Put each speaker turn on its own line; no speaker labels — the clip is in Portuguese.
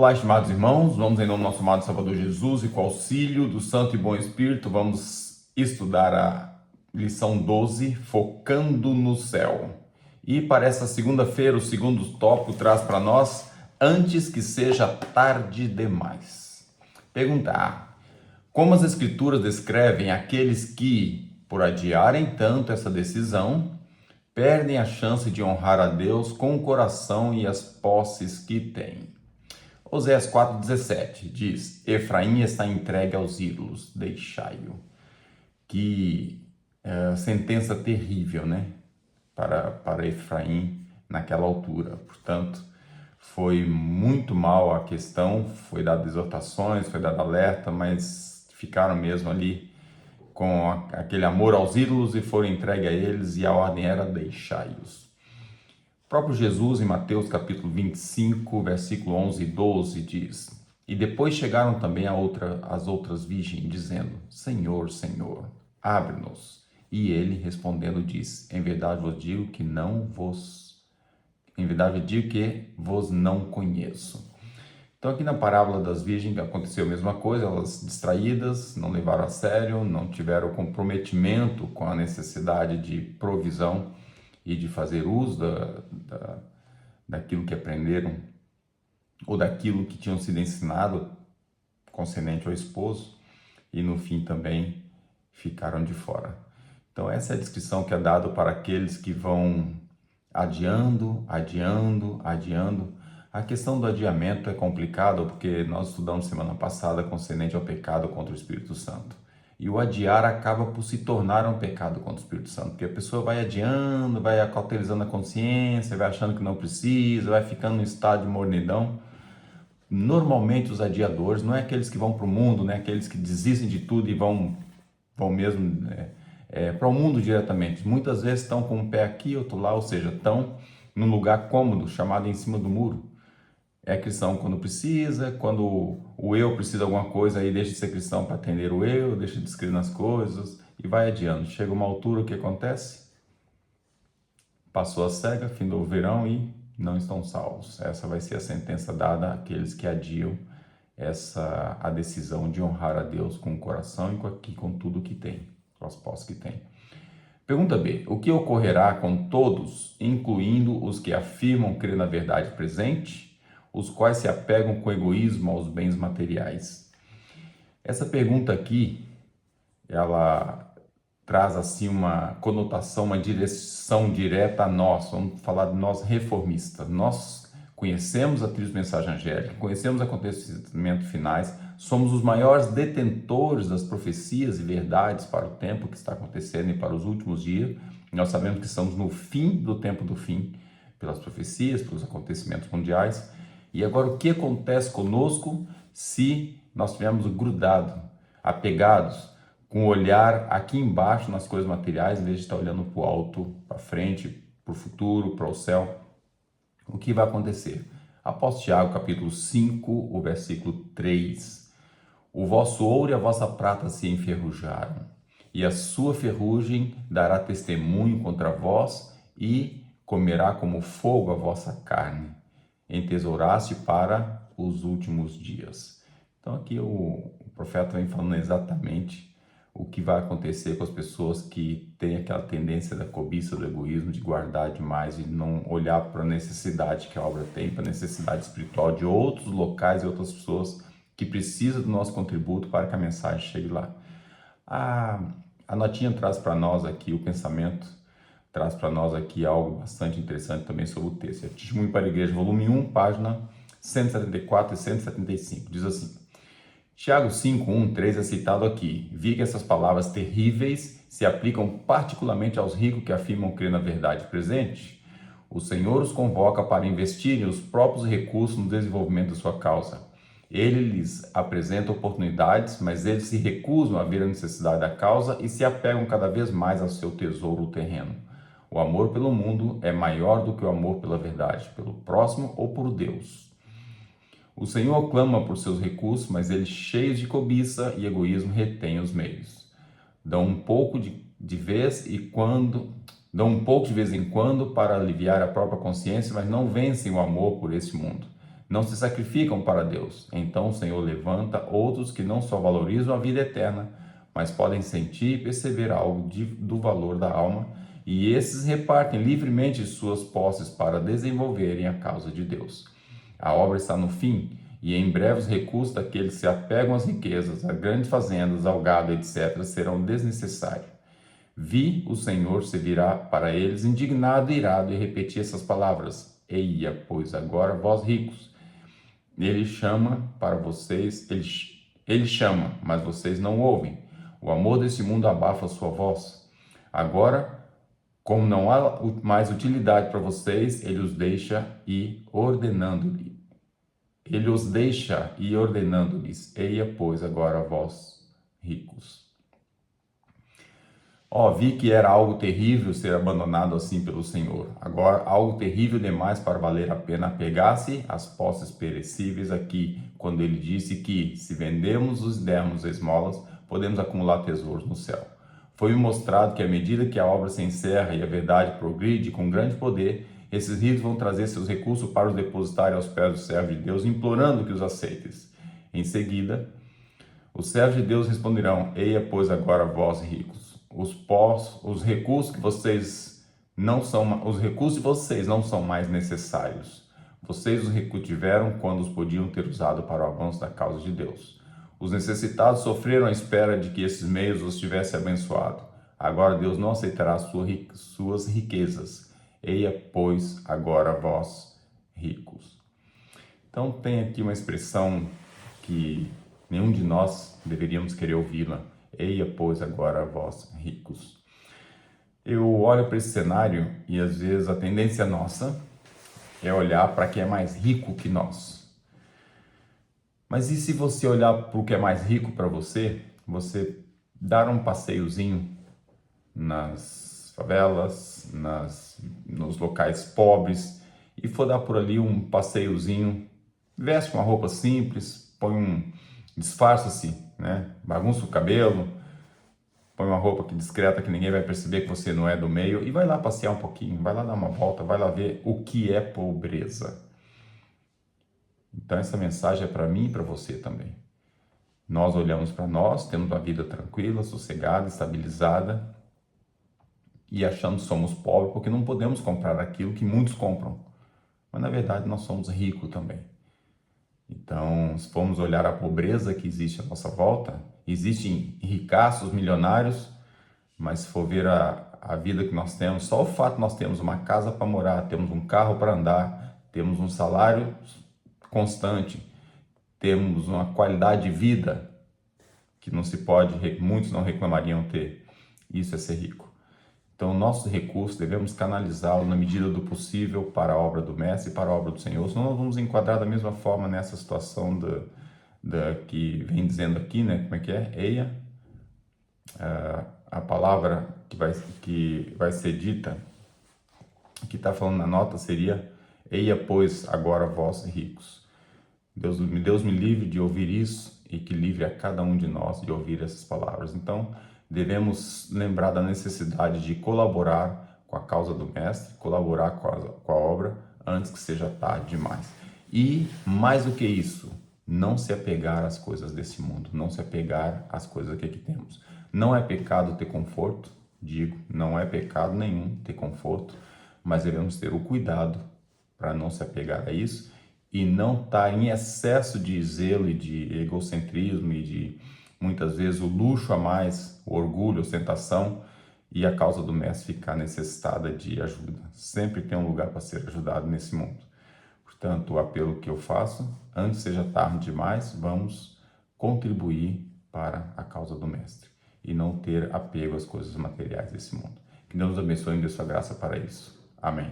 Olá, estimados irmãos, vamos em nome do nosso amado Salvador Jesus e com o auxílio do Santo e Bom Espírito, vamos estudar a lição 12, Focando no Céu. E para essa segunda-feira, o segundo tópico traz para nós, antes que seja tarde demais. Pergunta A. Como as Escrituras descrevem aqueles que, por adiarem tanto essa decisão, perdem a chance de honrar a Deus com o coração e as posses que têm? Oséias 4,17 diz: Efraim está entregue aos ídolos, deixai-o. Que sentença terrível, né? Para Efraim naquela altura. Portanto, foi muito mal a questão, foi dado exortações, foi dado alerta, mas ficaram mesmo ali com aquele amor aos ídolos e foram entregues a eles, e a ordem era deixai-os. O próprio Jesus, em Mateus capítulo 25, versículo 11 e 12, diz: E depois chegaram também as outras virgens, dizendo: Senhor, Senhor, abre-nos. E ele, respondendo, disse: Em verdade vos digo que vos não conheço. Então, aqui na parábola das virgens aconteceu a mesma coisa, elas distraídas, não levaram a sério, não tiveram comprometimento com a necessidade de provisão e de fazer uso daquilo que aprenderam ou daquilo que tinham sido ensinado concernente ao esposo, e no fim também ficaram de fora. Então essa é a descrição que é dada para aqueles que vão adiando. A questão do adiamento é complicada porque nós estudamos semana passada concernente ao pecado contra o Espírito Santo. E o adiar acaba por se tornar um pecado contra o Espírito Santo, porque a pessoa vai adiando, vai acautelizando a consciência, vai achando que não precisa, vai ficando em estado de mornidão. Normalmente os adiadores não é aqueles que vão para o mundo, né? Aqueles que desistem de tudo e vão mesmo para o mundo diretamente. Muitas vezes estão com um pé aqui, outro lá, ou seja, estão num lugar cômodo, chamado em cima do muro. É cristão quando precisa, quando o eu precisa de alguma coisa, aí deixa de ser cristão para atender o eu, deixa de escrever nas coisas e vai adiando. Chega uma altura, o que acontece? Passou a cega, findou o verão e não estão salvos. Essa vai ser a sentença dada àqueles que adiam a decisão de honrar a Deus com o coração e com tudo que tem, com as posses que tem. Pergunta B. O que ocorrerá com todos, incluindo os que afirmam crer na verdade presente, os quais se apegam com egoísmo aos bens materiais? Essa pergunta aqui, ela traz assim uma conotação, uma direção direta a nós. Vamos falar de nós reformistas. Nós conhecemos a triste mensagem angélica, conhecemos acontecimentos finais, somos os maiores detentores das profecias e verdades para o tempo que está acontecendo e para os últimos dias. Nós sabemos que estamos no fim do tempo do fim, pelas profecias, pelos acontecimentos mundiais. E agora, o que acontece conosco se nós estivermos grudados, apegados, com o olhar aqui embaixo nas coisas materiais, em vez de estar olhando para o alto, para frente, para o futuro, para o céu? O que vai acontecer? Apóstolo Tiago, capítulo 5, o versículo 3. O vosso ouro e a vossa prata se enferrujaram, e a sua ferrugem dará testemunho contra vós, e comerá como fogo a vossa carne. Entesouraste para os últimos dias. Então aqui o profeta vem falando exatamente o que vai acontecer com as pessoas que têm aquela tendência da cobiça, do egoísmo, de guardar demais e não olhar para a necessidade que a obra tem, para a necessidade espiritual de outros locais e outras pessoas que precisam do nosso contributo para que a mensagem chegue lá. A notinha traz para nós aqui, o pensamento traz para nós aqui algo bastante interessante também sobre o texto. É Testemunho para a Igreja, volume 1, página 174 e 175. Diz assim: Tiago 5, 1, 3 é citado aqui. Vi que essas palavras terríveis se aplicam particularmente aos ricos que afirmam crer na verdade presente. O Senhor os convoca para investirem os próprios recursos no desenvolvimento da sua causa. Ele lhes apresenta oportunidades, mas eles se recusam a ver a necessidade da causa e se apegam cada vez mais ao seu tesouro terreno. O amor pelo mundo é maior do que o amor pela verdade, pelo próximo ou por Deus. O Senhor clama por seus recursos, mas eles, cheios de cobiça e egoísmo, retêm os meios. Dão um pouco de vez em quando para aliviar a própria consciência, mas não vencem o amor por esse mundo. não se sacrificam para Deus. Então o Senhor levanta outros que não só valorizam a vida eterna, mas podem sentir e perceber algo do valor da alma, e esses repartem livremente suas posses para desenvolverem a causa de Deus. A obra está no fim, e em breve os recursos daqueles que se apegam às riquezas, a grandes fazendas, ao gado, etc., serão desnecessários. Vi o Senhor se virar para eles, indignado e irado, e repetir essas palavras: Eia, pois agora vós ricos, ele chama para vocês, ele chama, mas vocês não ouvem. O amor desse mundo abafa a sua voz. Agora, como não há mais utilidade para vocês, ele os deixa e ordenando-lhe. Ele os deixa e ordenando-lhes: Eia, pois agora vós ricos. Vi que era algo terrível ser abandonado assim pelo Senhor. Agora, algo terrível demais para valer a pena apegar-se às posses perecíveis aqui, quando ele disse que, se vendemos os dermos esmolas, podemos acumular tesouros no céu. Foi-me mostrado que, à medida que a obra se encerra e a verdade progride com grande poder, esses ricos vão trazer seus recursos para os depositarem aos pés do servo de Deus, implorando que os aceites. Em seguida, os servos de Deus responderão: Eia, pois agora vós ricos. Os recursos de vocês não são mais necessários. Vocês os recultiveram quando os podiam ter usado para o avanço da causa de Deus. Os necessitados sofreram à espera de que esses meios os tivessem abençoado. Agora Deus não aceitará suas riquezas. Eia, pois, agora vós ricos. Então tem aqui uma expressão que nenhum de nós deveríamos querer ouvi-la. Eia, pois, agora vós ricos. Eu olho para esse cenário e às vezes a tendência nossa é olhar para quem é mais rico que nós. Mas e se você olhar para o que é mais rico para você, você dar um passeiozinho nas favelas, nos locais pobres e for dar por ali um passeiozinho, veste uma roupa simples, disfarça-se, né? Bagunça o cabelo, põe uma roupa discreta que ninguém vai perceber que você não é do meio e vai lá passear um pouquinho, vai lá dar uma volta, vai lá ver o que é pobreza. Então essa mensagem é para mim e para você também. Nós olhamos para nós, temos uma vida tranquila, sossegada, estabilizada e achamos que somos pobres porque não podemos comprar aquilo que muitos compram. Mas na verdade nós somos ricos também. Então, se formos olhar a pobreza que existe à nossa volta, existem ricaços, milionários, mas se for ver a vida que nós temos, só o fato de nós termos uma casa para morar, temos um carro para andar, temos um salário constante, temos uma qualidade de vida que não se pode, muitos não reclamariam ter. Isso é ser rico. Então, nossos recursos devemos canalizá-los na medida do possível para a obra do Mestre e para a obra do Senhor. Senão nós vamos enquadrar da mesma forma nessa situação que vem dizendo aqui, né? Como é que é? Eia, a palavra que vai ser dita, que está falando na nota seria: Eia, pois, agora vós ricos. Deus me livre de ouvir isso e que livre a cada um de nós de ouvir essas palavras. Então, devemos lembrar da necessidade de colaborar com a causa do Mestre, colaborar com a obra antes que seja tarde demais. E, mais do que isso, não se apegar às coisas desse mundo, não se apegar às coisas que aqui temos. Não é pecado ter conforto, não é pecado nenhum ter conforto, mas devemos ter o cuidado para não se apegar a isso e não estar em excesso de zelo e de egocentrismo e de, muitas vezes, o luxo a mais, o orgulho, a ostentação, e a causa do Mestre ficar necessitada de ajuda. Sempre tem um lugar para ser ajudado nesse mundo. Portanto, o apelo que eu faço, antes seja tarde demais, vamos contribuir para a causa do Mestre e não ter apego às coisas materiais desse mundo. Que Deus nos abençoe e dê sua graça para isso. Amém.